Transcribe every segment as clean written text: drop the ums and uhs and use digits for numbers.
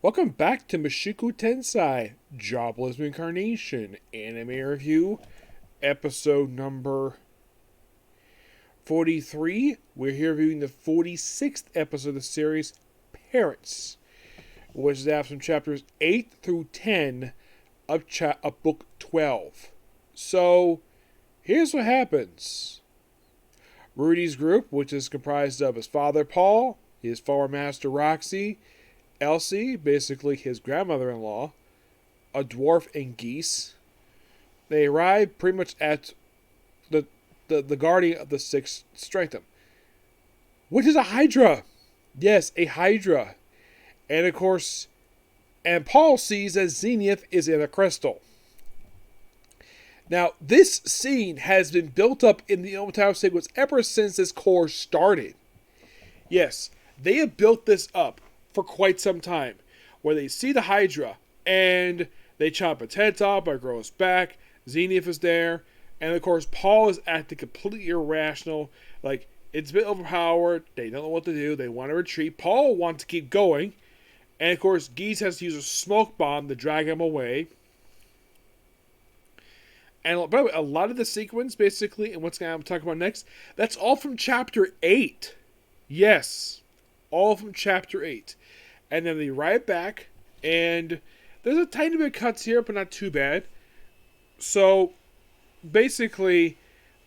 Welcome back to Mushoku Tensei, Jobless Reincarnation, anime review, episode number 43. We're here reviewing the 46th episode of the series, Parents, which is out from chapters 8 through 10 of book 12. So, here's what happens. Rudy's group, which is comprised of his father, Paul, his former master, Roxy, Elsie, basically his grandmother-in-law, a dwarf, and geese. They arrive pretty much at the guardian of the sixth sanctum, which is a hydra. Yes, a hydra. And of course, and Paul sees that Zenith is in a crystal. Now, this scene has been built up in the entire sequence ever since this course started. Yes, they have built this up for quite some time, where they see the Hydra and they chop its head off or grow its back. Zenith is there, and of course Paul is acting completely irrational. Like, it's been overpowered. They don't know what to do. They want to retreat. Paul wants to keep going, and of course Geese has to use a smoke bomb to drag him away. And by the way, a lot of the sequence, basically, and what's I'm talking about next, that's all from chapter 8. Yes, all from chapter 8. And then they ride back, and there's a tiny bit of cuts here, but not too bad. So, basically,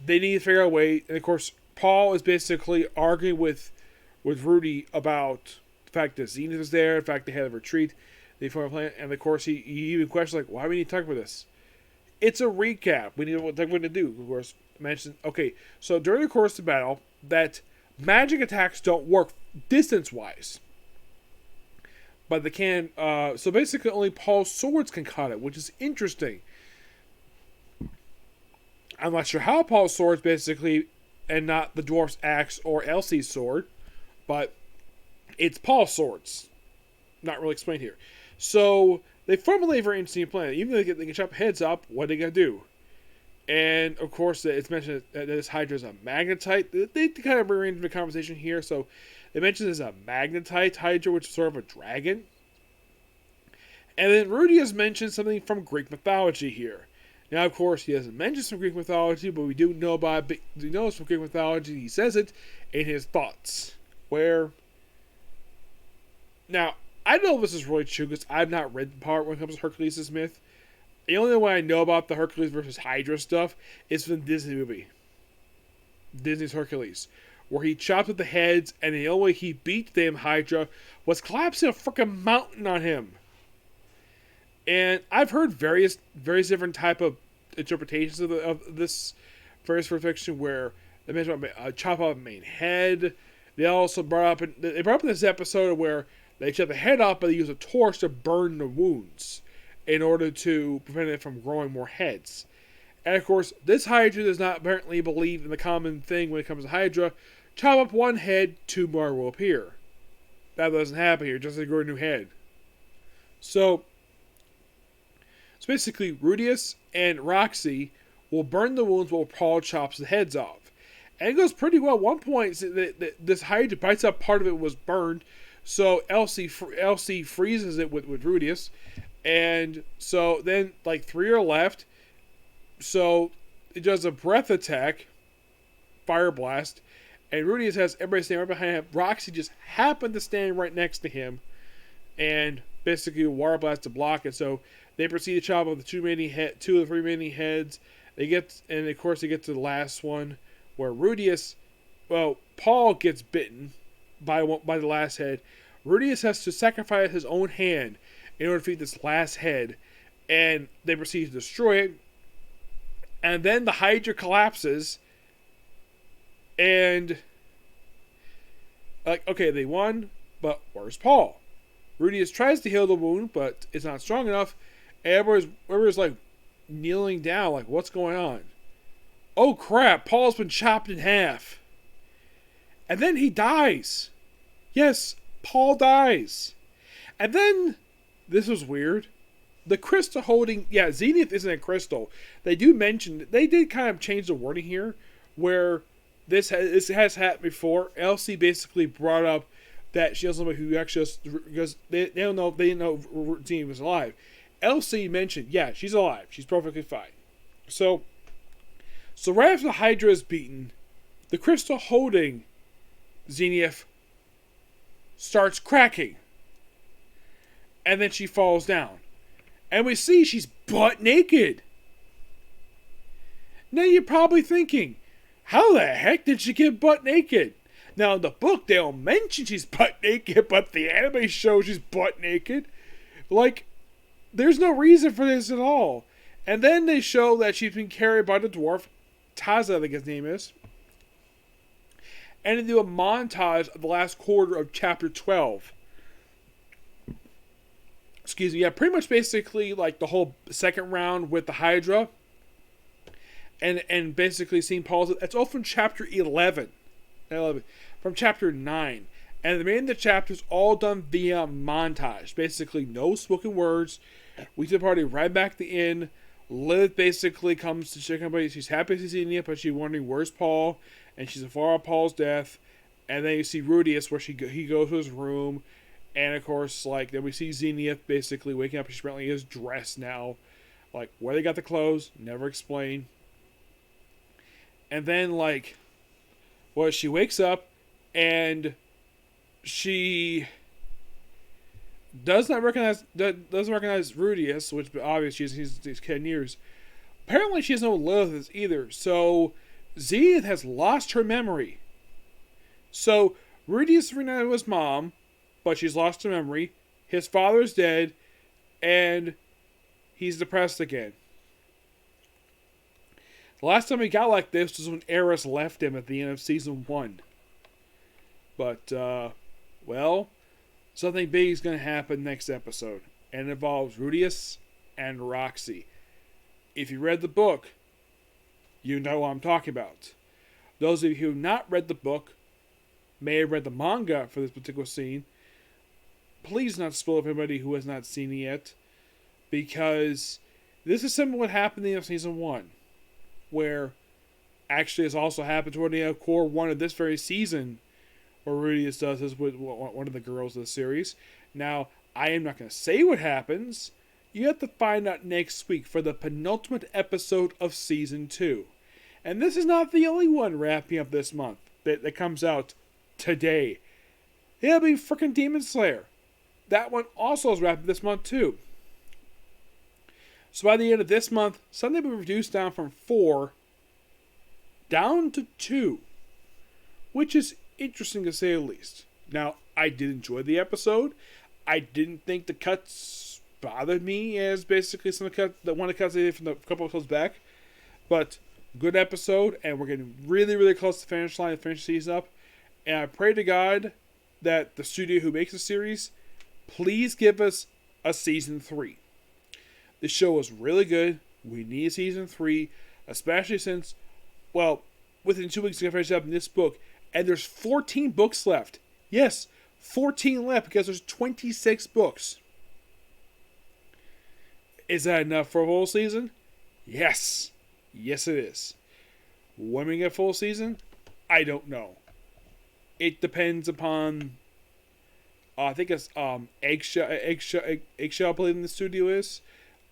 they need to figure out a way, and of course, Paul is basically arguing with Rudy about the fact that Zenith is there, the fact they had a retreat, they formed a plan, and of course, he even questions, like, why do we need to talk about this? It's a recap. We need to what we're going to do. Of course, mention, okay, so during the course of the battle, that magic attacks don't work distance-wise. But they can, so basically only Paul's swords can cut it, which is interesting. I'm not sure how Paul's swords basically, and not the dwarf's axe or Elsie's sword, but it's Paul's swords. Not really explained here. So, they formulate a very interesting plan. Even though they can chop heads up, what are they going to do? And, of course, it's mentioned that this Hydra is a magnetite. They kind of rearranged the conversation here, so they mentioned there's a magnetite Hydra, which is sort of a dragon. And then Rudy has mentioned something from Greek mythology here. Now, of course, he doesn't mention some Greek mythology, but we do know about it. We know it's from Greek mythology. He says it in his thoughts. Where... Now, I don't know if this is really true, because I've not read the part when it comes to Hercules' myth. The only way I know about the Hercules versus Hydra stuff is from the Disney movie. Disney's Hercules. Where he chopped up the heads, and the only way he beat the damn Hydra was collapsing a freaking mountain on him. And I've heard various different type of interpretations of this first perfection, where they mentioned chop off a main head. They also brought up in this episode where they chop the head off, but they use a torch to burn the wounds in order to prevent it from growing more heads. And of course, this Hydra does not apparently believe in the common thing when it comes to Hydra. Chop up one head, two more will appear. That doesn't happen here, just to grow a new head. So basically, Rudius and Roxy will burn the wounds while Paul chops the heads off. And it goes pretty well. At one point, this Hydra bites up part of it was burned, so Elsie freezes it with Rudius. And so then, like, 3 are left. So it does a breath attack, fire blast, and Rudius has everybody standing right behind him. Roxy just happened to stand right next to him, and basically water blast to block it. So they proceed to chop off the 2 of the 3 remaining heads. And of course they get to the last one, where Paul gets bitten by the last head. Rudius has to sacrifice his own hand in order to defeat this last head, and they proceed to destroy it. And then the Hydra collapses, and like, okay, they won, but where's Paul? Rudius tries to heal the wound, but it's not strong enough. And everyone's like kneeling down, like, what's going on? Oh crap, Paul's been chopped in half. And then he dies. Yes, Paul dies. And then, this was weird. The crystal holding... Yeah, Zenith isn't a crystal. They did kind of change the wording here, where this has happened before. Elsie basically brought up that she knows somebody who actually just, because they don't know, they didn't know Xenia was alive. Elsie mentioned, yeah, she's alive. She's perfectly fine. So right after the Hydra is beaten, the crystal holding Zenith starts cracking. And then she falls down. And we see she's butt naked. Now you're probably thinking, how the heck did she get butt naked? Now in the book they don't mention she's butt naked, but the anime shows she's butt naked. Like, there's no reason for this at all. And then they show that she's been carried by the dwarf, Taza, I think his name is. And they do a montage of the last quarter of chapter 12. Excuse me, yeah, pretty much basically like the whole second round with the Hydra. And basically seeing Paul's, it's all from chapter 11. From chapter 9. And the remaining of the chapters all done via montage. Basically, no spoken words. We see the party right back at the inn. Lilith basically comes to check on, she's happy to see Nia, but she's wondering where's Paul, and she's afar of Paul's death. And then you see Rudius, where he goes to his room, and of course, like, then we see Zenith basically waking up, and she's apparently is dressed now. Like, where they got the clothes, never explained. And then, like, well, she wakes up, and she doesn't recognize Rudius, which obviously he's 10 years. Apparently she doesn't know Lilith either. So Zenith has lost her memory. So Rudius reunited with his mom, but she's lost her memory. His father's dead, and he's depressed again. The last time he got like this was when Eris left him at the end of season 1. But, well, something big is going to happen next episode. And it involves Rudius and Roxy. If you read the book, you know what I'm talking about. Those of you who have not read the book, may have read the manga for this particular scene, please not spoil it for anybody who has not seen it yet. Because this is similar to what happened in the end of season 1. Where, actually, it's also happened toward the end of core 1 of this very season, where Rudius does this with one of the girls of the series. Now, I am not going to say what happens. You have to find out next week for the penultimate episode of season 2. And this is not the only one wrapping up this month that comes out today. It'll be freaking Demon Slayer. That one also is wrapping this month too. So by the end of this month, Sunday will be reduced down from 4 down to 2. Which is interesting to say the least. Now, I did enjoy the episode. I didn't think the cuts bothered me as basically some of one of the cuts they did from a couple episodes back. But good episode, and we're getting really, really close to the finish line to finish the season up. And I pray to God that the studio who makes the series, please give us a season 3. The show was really good. We need a season 3, especially since, well, within 2 weeks we're going to finish up in this book. And there's 14 books left. Yes, 14 left because there's 26 books. Is that enough for a full season? Yes. Yes, it is. When we get a full season? I don't know. It depends upon, I think it's Eggshell, I believe in the studio is.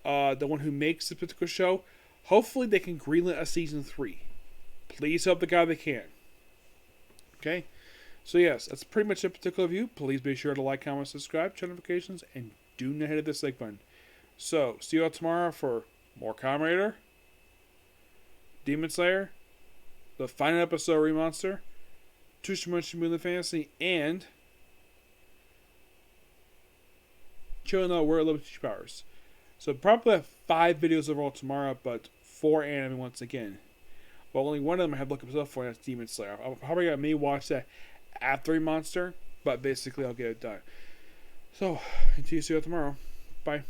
The one who makes the particular show. Hopefully they can greenlight a season 3. Please help the guy they can. Okay? So yes, that's pretty much a particular view. Please be sure to like, comment, subscribe, turn notifications, and do not hit this like button. So, see you all tomorrow for more Kamen Rider, Demon Slayer, the final episode of Remonster, Tushimushi Moon Fantasy, and chilling out World of Teach Powers. So probably have 5 videos overall tomorrow, but 4 anime once again. Well, only one of them I have to look up stuff for, and that's Demon Slayer. I'll probably may watch that after Monster, but basically I'll get it done. So, until you see you tomorrow. Bye.